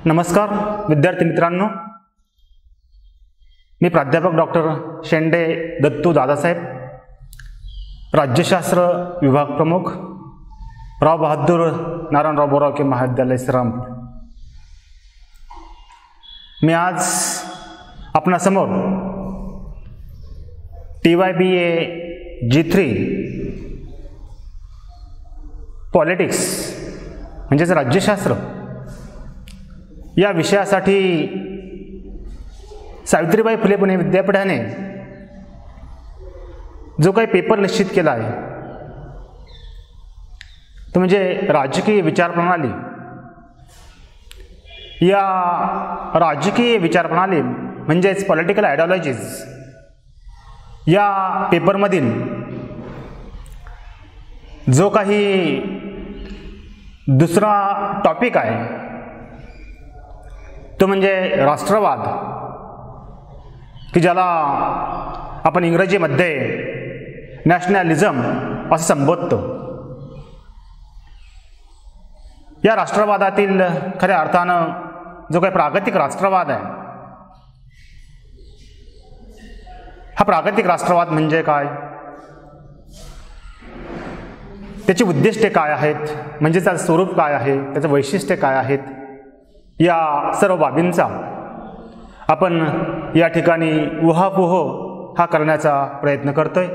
नमस्कार विद्यार्थी मित्रांनो, मी प्राध्यापक डॉक्टर शेंडे दत्तू दादासाहेब, राज्यशास्त्र विभाग प्रमुख, राव बहादूर नारायणराव बोरावके महाविद्यालय श्रीरामपूर। मी आज आपणासमोर TYBA G3 पॉलिटिक्स म्हणजेच राज्यशास्त्र या विषयासाठी सावित्रीबाई फुले पुणे विद्यापीठाने जो काही पेपर निश्चित केला आहे तो म्हणजे राजकीय विचारप्रणाली। या राजकीय विचारप्रणाली म्हणजेच पॉलिटिकल आयडिओलॉजीज या पेपरमधील जो काही दुसरा टॉपिक आहे तो म्हणजे राष्ट्रवाद, की ज्याला आपण इंग्रजीमध्ये नॅशनॅलिझम असं संबोधतो। या राष्ट्रवादातील खऱ्या अर्थानं जो काही प्रागतिक राष्ट्रवाद आहे, हा प्रागतिक राष्ट्रवाद म्हणजे काय, त्याची उद्दिष्टे काय आहेत, म्हणजे त्याचं स्वरूप काय आहे, त्याचं वैशिष्ट्य काय आहेत, या सर्व बाबींचा आपण या ठिकाणी उहापोह हा करण्याचा प्रयत्न करतोय।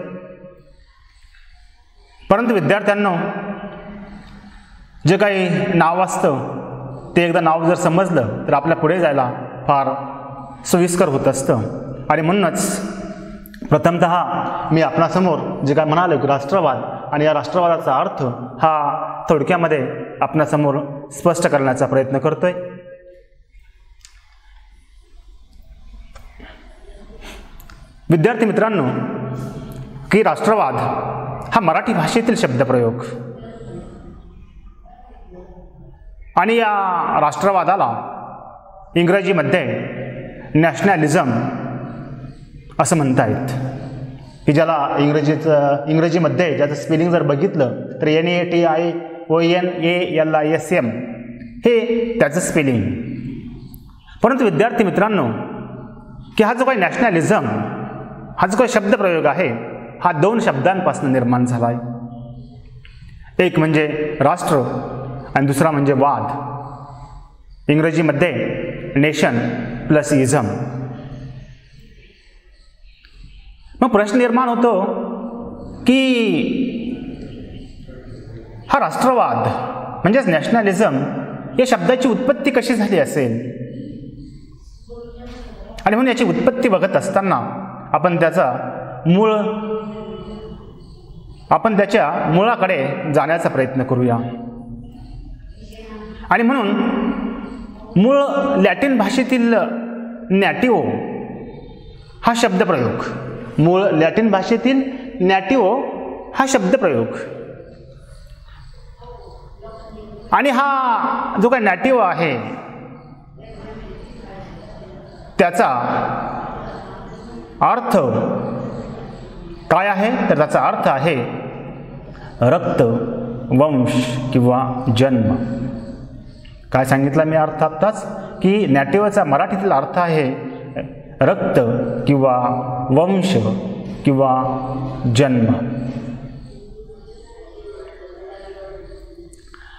परंतु विद्यार्थ्यांनो, जे काही नाव असतं ते एकदा नाव जर समजलं तर आपल्या पुढे जायला फार सोयीस्कर होत असतं। आणि म्हणूनच प्रथमतः मी आपणासमोर जे काय म्हणालो की राष्ट्रवाद आणि या राष्ट्रवादाचा अर्थ हा थोडक्यामध्ये आपणासमोर स्पष्ट करण्याचा प्रयत्न करतोय। विद्यार्थी मित्रांनो, की राष्ट्रवाद हा मराठी भाषेतील शब्दप्रयोग आणि या राष्ट्रवादाला इंग्रजीमध्ये नॅशनॅलिझम असं म्हणतायत, की ज्याला इंग्रजीमध्ये ज्याचं स्पेलिंग जर बघितलं तर NATIONALISM हे त्याचं स्पेलिंग। परंतु विद्यार्थी मित्रांनो, की हा जो काही नॅशनॅलिझम हा जो काही शब्दप्रयोग आहे हा दोन शब्दांपासून निर्माण झाला आहे। एक म्हणजे राष्ट्र आणि दुसरा म्हणजे वाद, इंग्रजीमध्ये नेशन प्लस इझम। मग प्रश्न निर्माण होतो की हा राष्ट्रवाद म्हणजेच नॅशनॅलिझम या शब्दाची उत्पत्ती कशी झाली असेल, आणि म्हणून याची उत्पत्ती बघत असताना आपण त्याच्या मुळाकडे जाण्याचा प्रयत्न करूया। आणि म्हणून मूळ लॅटिन भाषेतील नॅटिओ हा शब्दप्रयोग, मूळ लॅटिन भाषेतील नॅटिओ हा शब्दप्रयोग, आणि हा जो काही नॅटिओ आहे त्याचा अर्थ काय आहे, तर त्याचा अर्थ आहे रक्त, वंश किंवा जन्म। काय सांगितलं मी अर्थ आत्ताच, की नॅटिव्हचा मराठीतील अर्थ आहे रक्त किंवा वंश किंवा जन्म।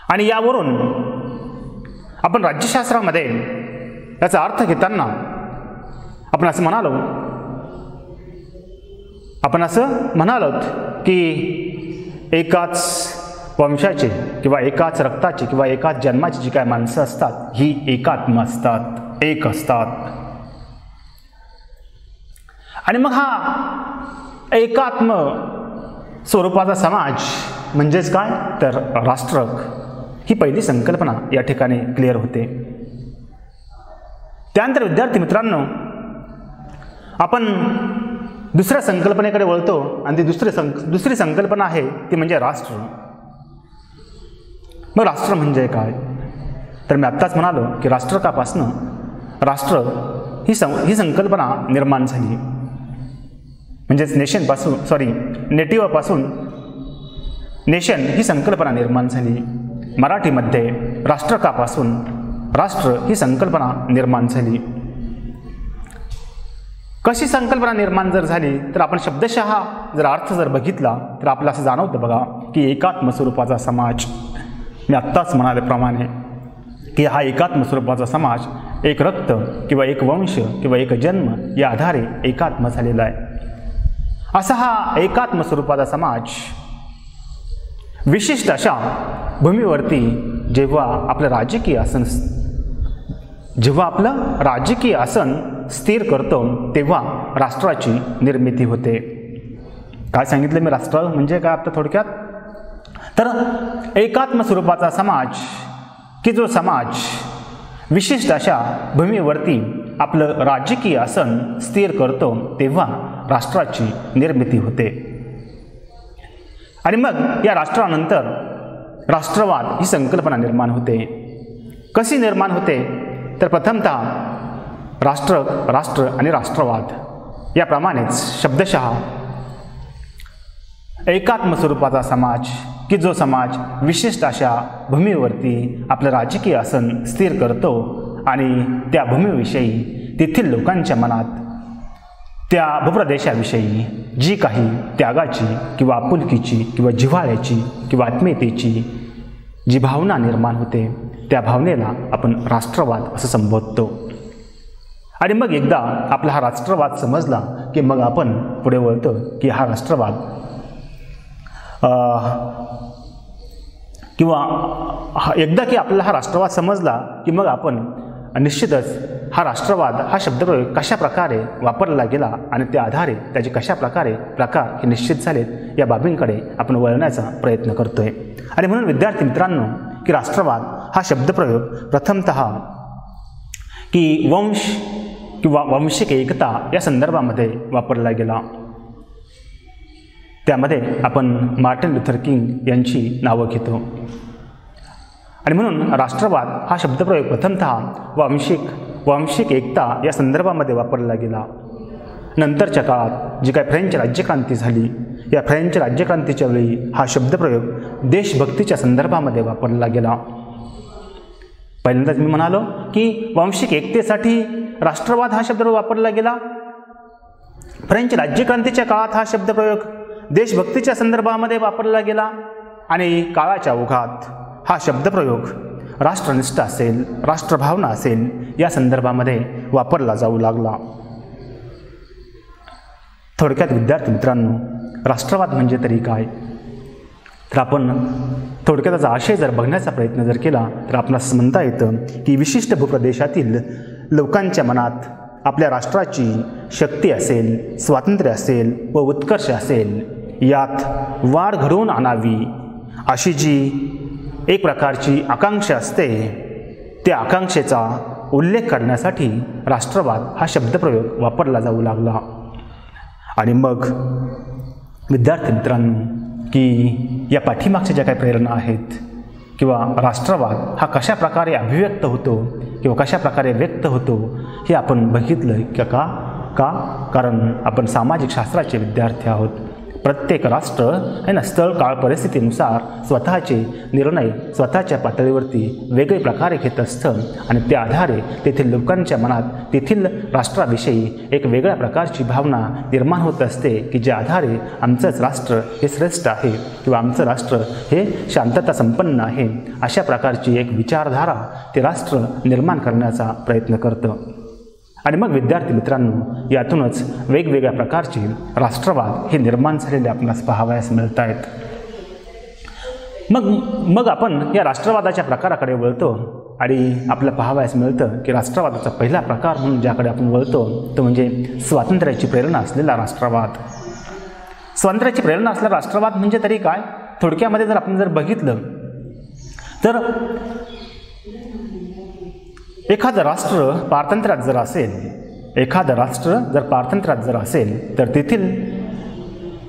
आणि यावरून आपण राज्यशास्त्रामध्ये याचा अर्थ घेताना आपण असं म्हणालो की एकाच वंशाचे किंवा एकाच रक्ताचे किंवा एकाच जन्माची जी काय माणसं असतात ही एकात्म असतात, एक असतात। आणि मग हा एकात्म स्वरूपाचा समाज म्हणजेच काय, तर राष्ट्र ही पहिली संकल्पना या ठिकाणी क्लिअर होते। त्यानंतर विद्यार्थी मित्रांनो, आपण दुसऱ्या संकल्पनेकडे वळतो आणि ती दुसरी संकल्पना आहे ती म्हणजे राष्ट्र। मग राष्ट्र म्हणजे काय, तर मी आत्ताच म्हणालो की राष्ट्रकापासनं राष्ट्र ही संकल्पना निर्माण झाली, म्हणजेच नेटिव्हपासून नेशन ही संकल्पना निर्माण झाली। मराठीमध्ये राष्ट्रकापासून राष्ट्र ही संकल्पना निर्माण झाली. कशी संकल्पना निर्माण जर झाली तर आपण शब्दशः जर अर्थ जर बघितला तर आपल्याला असं जाणवतं बघा की एकात्म स्वरूपाचा समाज. मी आत्ताच म्हणाल्याप्रमाणे की हा एकात्म स्वरूपाचा समाज एक रक्त किंवा एक वंश किंवा एक जन्म या आधारे एकात्म झालेला आहे. असा हा एकात्म स्वरूपाचा समाज विशिष्ट अशा भूमीवरती जेव्हा आपलं राजकीय आसन स्थिर करतो तेव्हा राष्ट्राची निर्मिती होते. काय सांगितलं मी राष्ट्र म्हणजे काय आता थोडक्यात? तर एकात्म स्वरूपाचा समाज की जो समाज विशिष्ट अशा भूमीवरती आपलं राजकीय आसन स्थिर करतो तेव्हा राष्ट्राची निर्मिती होते. आणि मग या राष्ट्रानंतर राष्ट्रवाद ही संकल्पना निर्माण होते. कशी निर्माण होते? तर प्रथमतः राष्ट्र आणि राष्ट्रवाद याप्रमाणेच शब्दशः एकात्म स्वरूपाचा समाज की जो समाज विशिष्ट अशा भूमीवरती आपलं राजकीय आसन स्थिर करतो आणि त्या भूमीविषयी तेथील लोकांच्या मनात त्या भूप्रदेशाविषयी जी काही त्यागाची किंवा आपुलकीची किंवा जिव्हाळ्याची किंवा आत्मीयतेची जी भावना निर्माण होते त्या भावनेला आपण राष्ट्रवाद असं संबोधतो. आणि मग एकदा आपला हा राष्ट्रवाद समजला की मग आपण पुढे वळतो की हा राष्ट्रवाद एकदा की आपल्याला हा राष्ट्रवाद समजला की मग आपण निश्चितच हा राष्ट्रवाद हा शब्दप्रयोग कशा प्रकारे वापरला गेला आणि त्या आधारे त्याचे कशा प्रकारे प्रकार हे निश्चित झालेत या बाबींकडे आपण वळण्याचा प्रयत्न करतोय. आणि म्हणून विद्यार्थी मित्रांनो की राष्ट्रवाद हा शब्दप्रयोग प्रथमतः की वंश किंवा वंशिक एकता या संदर्भामध्ये वापरला गेला. त्यामध्ये आपण मार्टिन लुथर किंग यांची नावं घेतो. आणि म्हणून राष्ट्रवाद हा शब्दप्रयोग प्रथमतः वंशिक एकता या संदर्भामध्ये वापरला गेला. नंतरच्या काळात जी काही फ्रेंच राज्यक्रांती झाली या फ्रेंच राज्यक्रांतीच्या वेळी हा शब्दप्रयोग देशभक्तीच्या संदर्भामध्ये वापरला गेला. पहिल्यांदाच मी म्हणालो की वंशिक एकतेसाठी राष्ट्रवाद हा शब्दप्रयोग वापरला गेला. फ्रेंच राज्यक्रांतीच्या काळात हा शब्दप्रयोग देशभक्तीच्या संदर्भामध्ये वापरला गेला. आणि काळाच्या ओघात हा शब्दप्रयोग राष्ट्रनिष्ठा असेल, राष्ट्रभावना असेल या संदर्भामध्ये वापरला जाऊ लागला. थोडक्यात विद्यार्थी मित्रांनो राष्ट्रवाद म्हणजे तरी काय? तर आपण थोडक्यात त्याचा आशय जर बघण्याचा प्रयत्न जर केला तर आपणास म्हणता येतं की विशिष्ट भूप्रदेशातील लोकांच्या मनात आपल्या राष्ट्राची शक्ती असेल, स्वातंत्र्य असेल व उत्कर्ष असेल यात वाढ घडवून आणावी अशी जी एक प्रकारची आकांक्षा असते त्या आकांक्षेचा उल्लेख करण्यासाठी राष्ट्रवाद हा शब्दप्रयोग वापरला जाऊ लागला. आणि मग विद्यार्थी मित्रांनो की या पाठीमागच्या ज्या काही प्रेरणा आहेत किंवा राष्ट्रवाद हा कशा प्रकारे अभिव्यक्त होतो किंवा कशा प्रकारे व्यक्त होतो हे आपण बघितलं का कारण आपण सामाजिक शास्त्राचे विद्यार्थी आहोत. प्रत्येक राष्ट्र आहे ना स्थळ काळ परिस्थितीनुसार स्वतःचे निर्णय स्वतःच्या पातळीवरती वेगळे प्रकारे घेत असतं आणि त्या आधारे तेथील लोकांच्या मनात तेथील राष्ट्राविषयी एक वेगळ्या प्रकारची भावना निर्माण होत असते की ज्या आधारे आमचंच राष्ट्र हे श्रेष्ठ आहे किंवा आमचं राष्ट्र हे शांतता संपन्न आहे अशा प्रकारची एक विचारधारा ते राष्ट्र निर्माण करण्याचा प्रयत्न करतं. आणि मग विद्यार्थी मित्रांनो यातूनच वेगवेगळ्या प्रकारचे राष्ट्रवाद हे निर्माण झालेले आपणास पाहावयास मिळत आहेत. मग आपण या राष्ट्रवादाच्या प्रकाराकडे वळतो आणि आपल्याला पाहावयास मिळतं की राष्ट्रवादाचा पहिला प्रकार म्हणून ज्याकडे आपण वळतो तो म्हणजे स्वातंत्र्याची प्रेरणा असलेला राष्ट्रवाद. स्वातंत्र्याची प्रेरणा असलेला राष्ट्रवाद म्हणजे तरी काय? थोडक्यामध्ये जर आपण जर बघितलं तर एखादं राष्ट्र पारतंत्र्यात जर असेल तर तेथील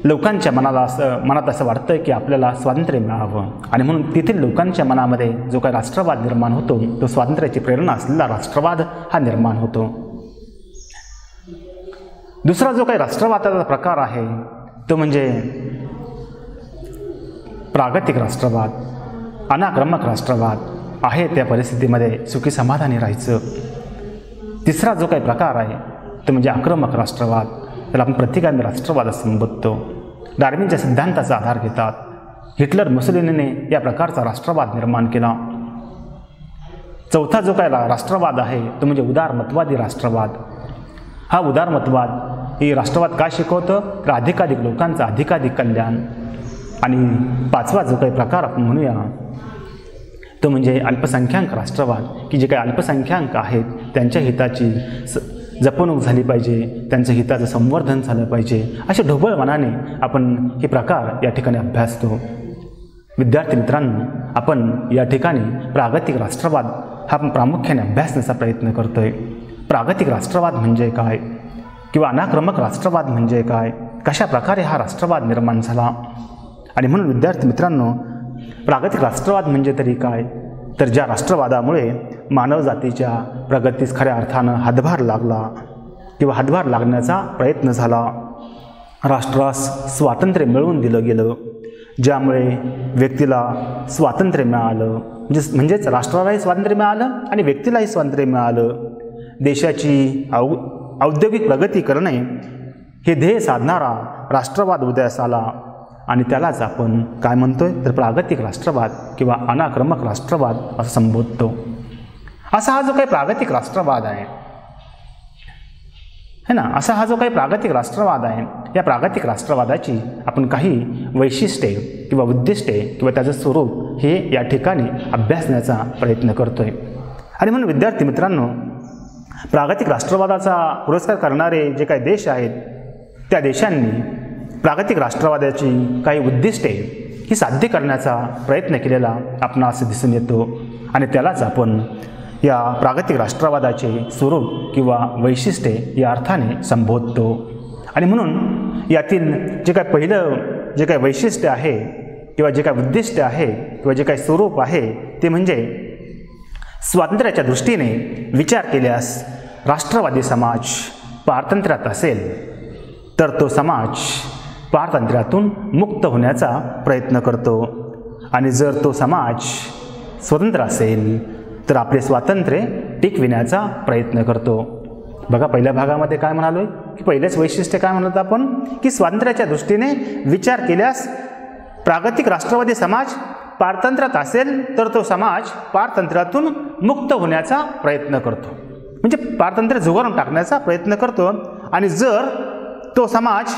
लोकांच्या मनात असं वाटतं की आपल्याला स्वातंत्र्य मिळावं आणि म्हणून तेथील लोकांच्या मनामध्ये जो काही राष्ट्रवाद निर्माण होतो तो स्वातंत्र्याची प्रेरणा असलेला राष्ट्रवाद हा निर्माण होतो. दुसरा जो काही राष्ट्रवादाचा प्रकार आहे तो म्हणजे प्रागतिक राष्ट्रवाद, अनाक्रमक राष्ट्रवाद आहे त्या परिस्थितीमध्ये सुखी समाधानी राहायचं. तिसरा जो काही प्रकार आहे तो म्हणजे आक्रमक राष्ट्रवाद, त्याला आपण प्रतिगामी राष्ट्रवाद असं संबोधतो. डार्विनच्या सिद्धांताचा आधार घेतात. हिटलर मुसोलिनीने या प्रकारचा राष्ट्रवाद निर्माण केला. चौथा जो काय राष्ट्रवाद आहे तो म्हणजे उदारमतवादी राष्ट्रवाद. हा उदारमतवाद हे राष्ट्रवाद काय शिकवतं तर अधिकाधिक लोकांचं अधिकाधिक कल्याण. आणि पाचवा जो काही प्रकार आपण म्हणूया तो म्हणजे अल्पसंख्याक राष्ट्रवाद, की जे काही अल्पसंख्याक आहेत त्यांच्या हिताची जपणूक झाली पाहिजे, त्यांच्या हिताचं संवर्धन झालं पाहिजे, अशा ढोबळ मनाने आपण हे प्रकार या ठिकाणी अभ्यासतो. विद्यार्थी मित्रांनो, आपण या ठिकाणी प्रागतिक राष्ट्रवाद हा प्रामुख्याने अभ्यासण्याचा प्रयत्न करतोय. प्रागतिक राष्ट्रवाद म्हणजे काय किंवा अनाक्रमक राष्ट्रवाद म्हणजे काय, कशा प्रकारे हा राष्ट्रवाद निर्माण झाला. आणि म्हणून विद्यार्थी मित्रांनो, प्रागतिक राष्ट्रवाद म्हणजे तरी काय तर ज्या राष्ट्रवादामुळे मानव जातीच्या प्रगतीस खऱ्या अर्थानं हातभार लागला किंवा हातभार लागण्याचा प्रयत्न झाला, राष्ट्रास स्वातंत्र्य मिळवून दिलं गेलं, ज्यामुळे व्यक्तीला स्वातंत्र्य मिळालं, म्हणजेच राष्ट्रालाही स्वातंत्र्य मिळालं आणि व्यक्तीलाही स्वातंत्र्य मिळालं. देशाची औद्योगिक प्रगती करणे हे ध्येय साधणारा राष्ट्रवाद उदयास आला आणि त्यालाच आपण काय म्हणतोय तर प्रागतिक राष्ट्रवाद किंवा अनाक्रमक राष्ट्रवाद असं संबोधतो. असा हा जो काही प्रागतिक राष्ट्रवाद आहे है ना, असा हा जो काही प्रागतिक राष्ट्रवाद आहे, या प्रागतिक राष्ट्रवादाची आपण काही वैशिष्ट्ये किंवा उद्दिष्टे किंवा त्याचं स्वरूप हे या ठिकाणी अभ्यासण्याचा प्रयत्न करतोय. आणि म्हणून विद्यार्थी मित्रांनो, प्रागतिक राष्ट्रवादाचा पुरस्कार करणारे जे काही देश आहेत त्या देशांनी प्रागतिक राष्ट्रवादाची काही उद्दिष्टे ही साध्य करण्याचा प्रयत्न केलेला आपणास दिसून येतो आणि त्यालाच आपण या प्रागतिक राष्ट्रवादाचे स्वरूप किंवा वैशिष्ट्ये या अर्थाने संबोधतो. आणि म्हणून यातील जे काही पहिलं जे काही वैशिष्ट्य आहे किंवा जे काही उद्दिष्ट आहे किंवा जे काही स्वरूप आहे ते म्हणजे स्वातंत्र्याच्या दृष्टीने विचार केल्यास राष्ट्रवादी समाज पारतंत्र्यात असेल तर तो समाज पारतंत्र्यातून मुक्त होण्याचा प्रयत्न करतो आणि जर तो समाज स्वतंत्र असेल तर आपले स्वातंत्र्य टिकविण्याचा प्रयत्न करतो. बघा, पहिल्या भागामध्ये काय म्हणालोय की पहिलेच वैशिष्ट्य काय म्हणत आपण की स्वातंत्र्याच्या दृष्टीने विचार केल्यास प्रागतिक राष्ट्रवादी समाज पारतंत्र्यात असेल तर तो समाज पारतंत्र्यातून मुक्त होण्याचा प्रयत्न करतो, म्हणजे पारतंत्र्य झुगारून टाकण्याचा प्रयत्न करतो. आणि जर तो समाज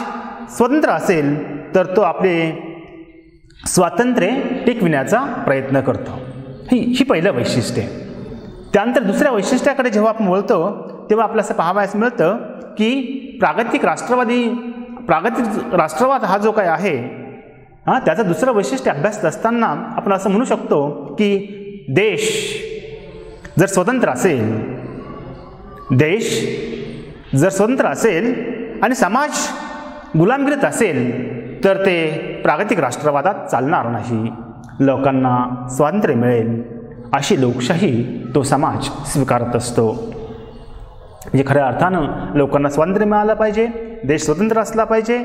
स्वतंत्र असेल तर तो आपले स्वातंत्र्य टिकविण्याचा प्रयत्न करतो. ही पहिलं वैशिष्ट्य. त्यानंतर दुसऱ्या वैशिष्ट्याकडे जेव्हा आपण बोलतो तेव्हा आपल्याला असं पाहावयास मिळतं की प्रागतिक राष्ट्रवाद हा जो काय आहे त्याचं दुसरं वैशिष्ट्य अभ्यासत असताना आपण असं म्हणू शकतो की देश जर स्वतंत्र असेल आणि समाज गुलामगिरीत असेल तर ते प्रागतिक राष्ट्रवादात चालणार नाही. लोकांना स्वातंत्र्य मिळेल अशी लोकशाही तो समाज स्वीकारत असतो. म्हणजे खऱ्या अर्थानं लोकांना स्वातंत्र्य मिळालं पाहिजे, देश स्वतंत्र असला पाहिजे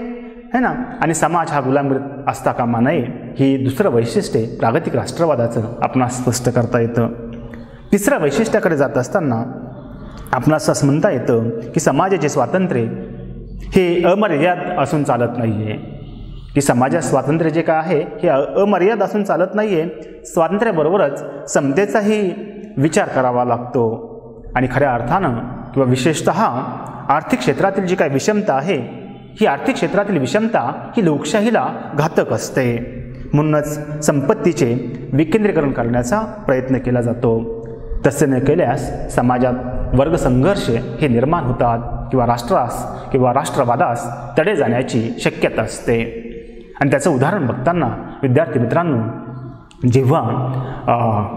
है ना, आणि समाज हा गुलामगिरीत असता कामा नये. ही दुसरं वैशिष्ट्य प्रागतिक राष्ट्रवादाचं आपणास स्पष्ट करता येतं. तिसऱ्या वैशिष्ट्याकडे जात असताना आपणास असं म्हणता येतं की समाजाचे स्वातंत्र्य हे अमर्याद असून चालत नाही आहे, की समाजात स्वातंत्र्य जे काय आहे हे अमर्याद असून चालत नाही आहे. स्वातंत्र्याबरोबरच समतेचाही विचार करावा लागतो आणि खऱ्या अर्थानं किंवा विशेषतः आर्थिक क्षेत्रातील जी काही विषमता आहे ही आर्थिक क्षेत्रातील विषमता ही लोकशाहीला घातक असते. म्हणूनच संपत्तीचे विकेंद्रीकरण करण्याचा प्रयत्न केला जातो. तसे न केल्यास समाजात वर्गसंघर्ष हे निर्माण होतात किंवा राष्ट्रास किंवा राष्ट्रवादास तडे जाण्याची शक्यता असते. आणि त्याचं उदाहरण बघताना विद्यार्थी मित्रांनो, जेव्हा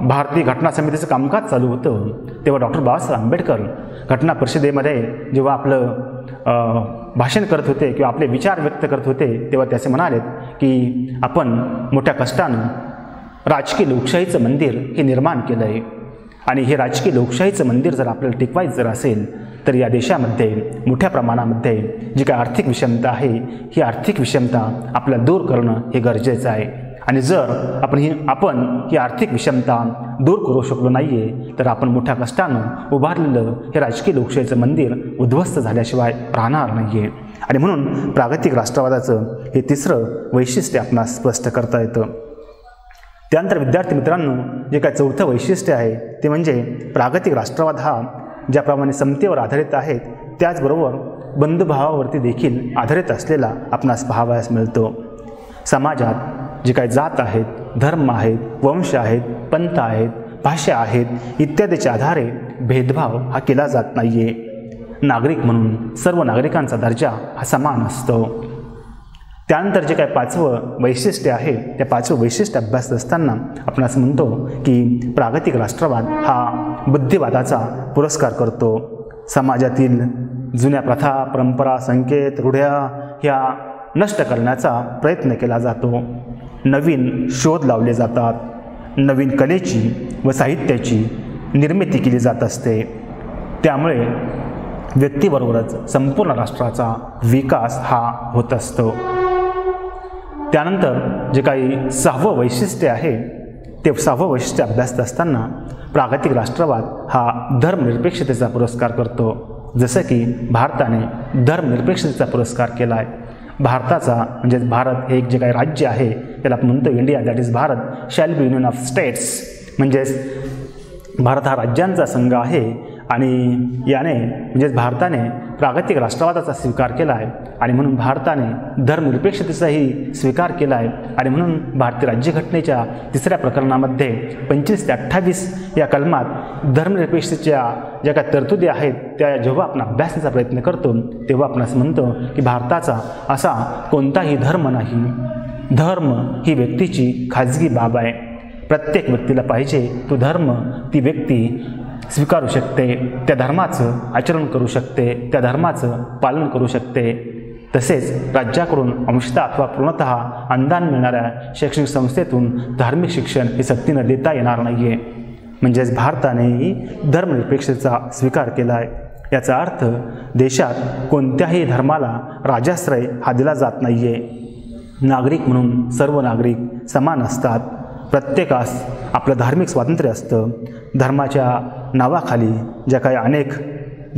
भारतीय घटना समितीचं कामकाज चालू होतं तेव्हा डॉक्टर बाबासाहेब आंबेडकर घटना परिषदेमध्ये जेव्हा आपलं भाषण करत होते किंवा आपले विचार व्यक्त करत होते तेव्हा त्याचे म्हणालेत की आपण मोठ्या कष्टानं राजकीय लोकशाहीचं मंदिर हे निर्माण केलं आहे आणि हे राजकीय लोकशाहीचं मंदिर जर आपल्याला टिकवायचं जर असेल तर या देशामध्ये मोठ्या प्रमाणामध्ये जी काही आर्थिक विषमता आहे ही आर्थिक विषमता आपल्याला दूर करणं हे गरजेचं आहे. आणि जर आपण ही आर्थिक विषमता दूर करू शकलो नाही आहे तर आपण मोठ्या कष्टानं उभारलेलं हे राजकीय लोकशाहीचं मंदिर उद्ध्वस्त झाल्याशिवाय राहणार नाही आहे. आणि म्हणून प्रागतिक राष्ट्रवादाचं हे तिसरं वैशिष्ट्य आपणास स्पष्ट करता येतं. त्यानंतर विद्यार्थी मित्रांनो, जे काय चौथं वैशिष्ट्य आहे ते म्हणजे प्रागतिक राष्ट्रवाद हा ज्याप्रमाणे समतेवर आधारित आहे त्याचबरोबर बंधुभावावरती देखील आधारित असलेला आपणास पाहावयास मिळतो. समाजात जे काही जात आहेत, धर्म आहेत, वंश आहेत, पंथ आहेत, भाषा आहेत इत्यादीच्या आधारे भेदभाव हा केला जात नाही आहे. नागरिक म्हणून सर्व नागरिकांचा दर्जा हा समान असतो. त्यानंतर जे काय पाचवं वैशिष्ट्य आहे त्या पाचवं वैशिष्ट्य अभ्यासत असताना आपण असं म्हणतो की प्रागतिक राष्ट्रवाद हा बुद्धिवादाचा पुरस्कार करतो. समाजातील जुन्या प्रथा, परंपरा, संकेत, रूढ्या ह्या नष्ट करण्याचा प्रयत्न केला जातो. नवीन शोध लावले जातात. नवीन कलेची व साहित्याची निर्मिती केली जात असते. त्यामुळे व्यक्तीबरोबरच संपूर्ण राष्ट्राचा विकास हा होत असतो. त्यानंतर जे काही सहावं वैशिष्ट्य आहे ते सहावं वैशिष्ट्य अभ्यासत असताना प्रागतिक राष्ट्रवाद हा धर्मनिरपेक्षतेचा पुरस्कार करतो. जसं की भारताने धर्मनिरपेक्षतेचा पुरस्कार केला आहे. भारताचा म्हणजेच भारत हे एक जे काही राज्य आहे त्याला आपण म्हणतो India, that is Bharat shall be union of states, म्हणजेच भारत हा राज्यांचा संघ आहे. आणि याने म्हणजेच भारताने प्रागतिक राष्ट्रवादाचा स्वीकार केला आहे आणि म्हणून भारताने धर्मनिरपेक्षतेचाही स्वीकार केला आहे. आणि म्हणून भारतीय राज्यघटनेच्या तिसऱ्या प्रकरणामध्ये 25 ते 28 या कलमात धर्मनिरपेक्षतेच्या ज्या काही तरतुदी आहेत त्या जेव्हा आपण अभ्यासाचा प्रयत्न करतो तेव्हा आपण असं म्हणतो की भारताचा असा कोणताही धर्म नाही. धर्म ही व्यक्तीची खाजगी बाब आहे. प्रत्येक व्यक्तीला पाहिजे तो धर्म ती व्यक्ती स्वीकारू शकते, त्या धर्माचं आचरण करू शकते, त्या धर्माचं पालन करू शकते. तसेच राज्याकडून अंशतः अथवा पूर्णतः अनुदान मिळणाऱ्या शैक्षणिक संस्थेतून धार्मिक शिक्षण हे सक्तीनं देता येणार नाही आहे. म्हणजेच भारतानेही धर्मनिरपेक्षतेचा स्वीकार केला आहे. याचा अर्थ देशात कोणत्याही धर्माला राजाश्रय हा दिला जात नाही आहे. नागरिक म्हणून सर्व नागरिक समान असतात. प्रत्येकास आपलं धार्मिक स्वातंत्र्य असतं. धर्माच्या नावाखाली ज्या काही अनेक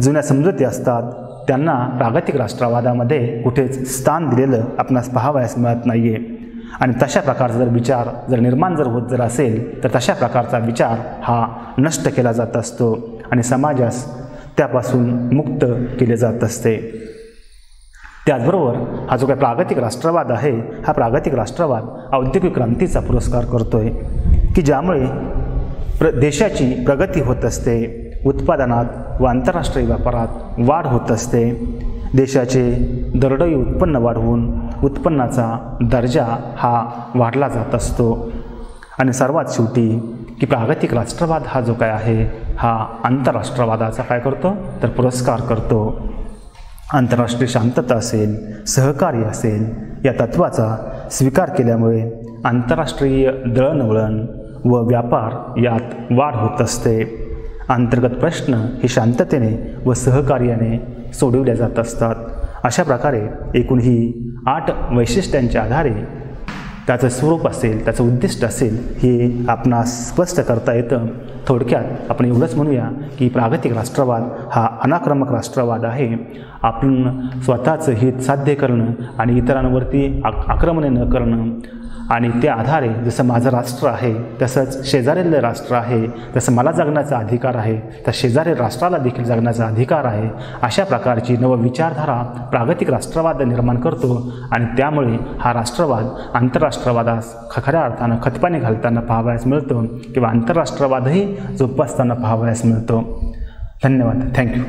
जुन्या समजुती असतात त्यांना प्रागतिक राष्ट्रवादामध्ये कुठेच स्थान दिलेलं आपणास पाहावयास मिळत नाही आहे. आणि तशा प्रकारचा विचार निर्माण होत असेल तर तशा प्रकारचा विचार हा नष्ट केला जात असतो आणि समाजास त्यापासून मुक्त केले जात असते. त्याचबरोबर हा जो काही प्रागतिक राष्ट्रवाद आहे हा प्रागतिक राष्ट्रवाद औद्योगिक क्रांतीचा पुरस्कार करतोय की ज्यामुळे देशाची प्रगती होत असते. उत्पादनात व आंतरराष्ट्रीय व्यापारात वाढ होत असते. देशाचे दरडोई उत्पन्न वाढवून उत्पन्नाचा दर्जा हा वाढला जात असतो. आणि सर्वात शेवटी की प्रागतिक राष्ट्रवाद हा जो काय आहे हा आंतरराष्ट्रवादाचा काय करतो तर पुरस्कार करतो. आंतरराष्ट्रीय शांतता असेल, सहकार्य असेल या तत्त्वाचा स्वीकार केल्यामुळे आंतरराष्ट्रीय दळणवळण व व्यापार यात वाढ होत असते. अंतर्गत प्रश्न हे शांततेने व सहकार्याने सोडविले जात असतात. अशा प्रकारे एकूण ही 8 वैशिष्ट्यांच्या आधारे त्याचं स्वरूप असेल, त्याचं उद्दिष्ट असेल हे आपणास स्पष्ट करता येतं. थोडक्यात आपण एवढंच म्हणूया की प्रागतिक राष्ट्रवाद हा अनाक्रमक राष्ट्रवाद आहे. आपण स्वतःचं हित साध्य करणं आणि इतरांवरती आक्रमणे न करणं आणि त्या आधारे जसं माझं राष्ट्र आहे तसंच शेजारील राष्ट्र आहे, तसं मला जगण्याचा अधिकार आहे तर शेजारी राष्ट्राला देखील जगण्याचा अधिकार आहे. अशा प्रकारची नव विचारधारा प्रागतिक राष्ट्रवाद निर्माण करतो आणि त्यामुळे हा राष्ट्रवाद आंतरराष्ट्रवादास खऱ्या अर्थानं खतपाणी घालताना पाहावयास मिळतो किंवा आंतरराष्ट्रवादही जोपासताना पाहावयास मिळतो. धन्यवाद. थँक्यू.